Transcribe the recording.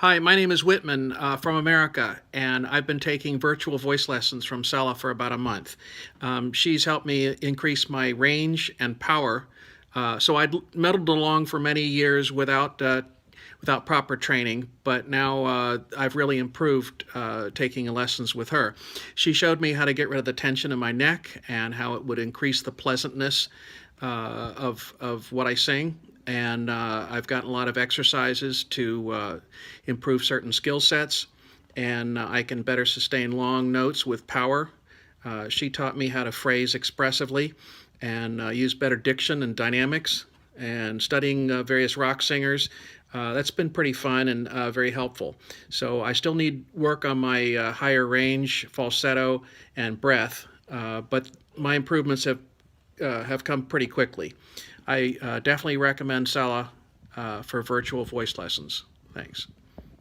Hi, my name is Whitman from America, and I've been taking virtual voice lessons from Sela for about a month. She's helped me increase my range and power. So I'd meddled along for many years without proper training, but now I've really improved taking lessons with her. She showed me how to get rid of the tension in my neck and how it would increase the pleasantness of what I sing. And I've gotten a lot of exercises to improve certain skill sets, and I can better sustain long notes with power. She taught me how to phrase expressively and use better diction and dynamics, and studying various rock singers. That's been pretty fun and very helpful. So I still need work on my higher range, falsetto, and breath, but my improvements have come pretty quickly. I definitely recommend Sela for virtual voice lessons. Thanks.